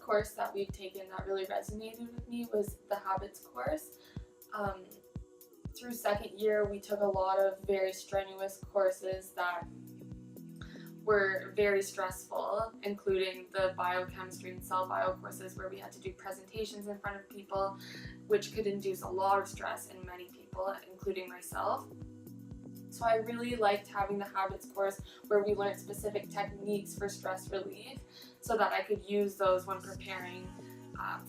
course that we've taken that really resonated with me was the habits course. Through second year, we took a lot of very strenuous courses that were very stressful, including the biochemistry and cell bio courses where we had to do presentations in front of people, which could induce a lot of stress in many people, including myself. So I really liked having the habits course where we learned specific techniques for stress relief so that I could use those when preparing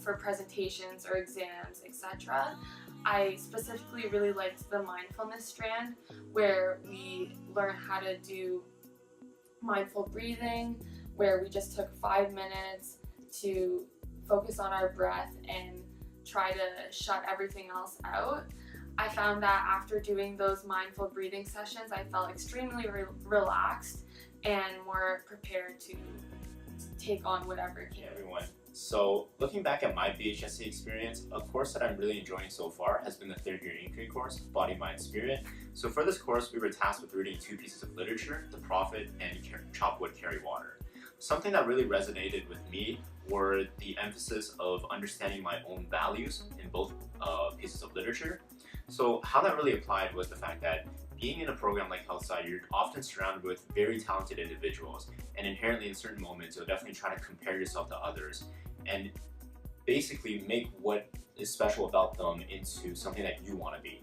for presentations or exams, etc. I specifically really liked the mindfulness strand where we learn how to do mindful breathing, where we just took 5 minutes to focus on our breath and try to shut everything else out. I found that after doing those mindful breathing sessions, I felt extremely relaxed and more prepared to take on whatever came. Hey everyone. So looking back at my BHSC experience, a course that I'm really enjoying so far has been the third year inquiry course, Body, Mind, Spirit. So for this course, we were tasked with reading 2 pieces of literature, The Prophet and Chop Wood, Carry Water. Something that really resonated with me were the emphasis of understanding my own values in both pieces of literature. So how that really applied was the fact that being in a program like HealthSci, you're often surrounded with very talented individuals, and inherently in certain moments you'll definitely try to compare yourself to others and basically make what is special about them into something that you want to be.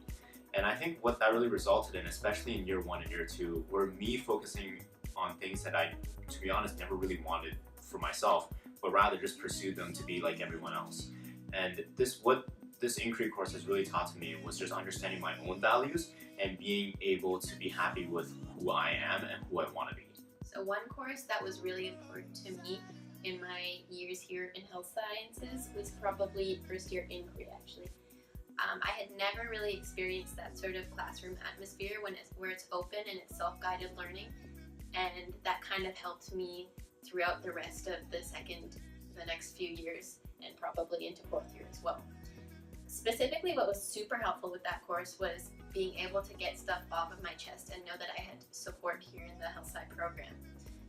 And I think what that really resulted in, especially in year 1 and year 2, were me focusing on things that I, to be honest, never really wanted for myself, but rather just pursued them to be like everyone else. And what this inquiry course has really taught to me was just understanding my own values and being able to be happy with who I am and who I want to be. So one course that was really important to me in my years here in health sciences was probably first year inquiry, actually. I had never really experienced that sort of classroom atmosphere where it's open and it's self-guided learning, and that kind of helped me throughout the rest of the next few years, and probably into 4th year as well. Specifically, what was super helpful with that course was being able to get stuff off of my chest and know that I had support here in the HealthSci program,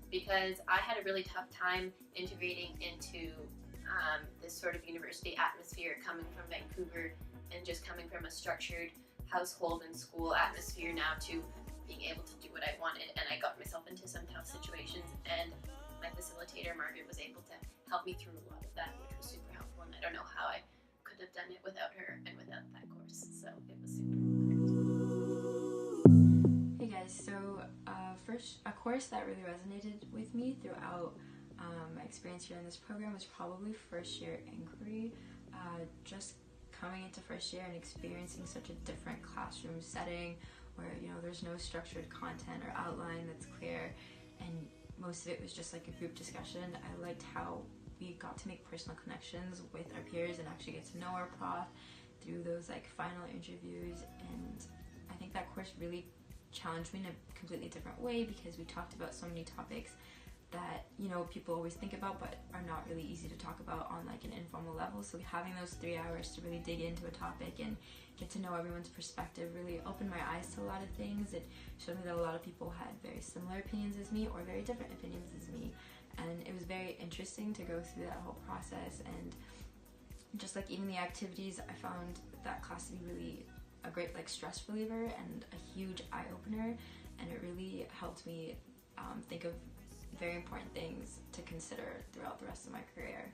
because I had a really tough time integrating into this sort of university atmosphere coming from Vancouver and just coming from a structured household and school atmosphere now to being able to do what I wanted, and I got myself into some tough situations, and my facilitator Margaret was able to help me through a lot of that, which was super helpful, and I don't know how I could have done it without her and without that course, so it was super great. Hey guys, so first, a course that really resonated with me throughout my experience here in this program was probably first year inquiry. Just coming into first year and experiencing such a different classroom setting where, you know, there's no structured content or outline that's clear, and most of it was just like a group discussion. I liked how we got to make personal connections with our peers and actually get to know our prof through those like final interviews, and I think that course really challenged me in a completely different way because we talked about so many topics that, you know, people always think about but are not really easy to talk about on like an informal level. So having those 3 hours to really dig into a topic and get to know everyone's perspective really opened my eyes to a lot of things. It showed me that a lot of people had very similar opinions as me or very different opinions as me, and it was very interesting to go through that whole process. And just like even the activities, I found that class to be really a great like stress reliever and a huge eye-opener, and it really helped me think of very important things to consider throughout the rest of my career.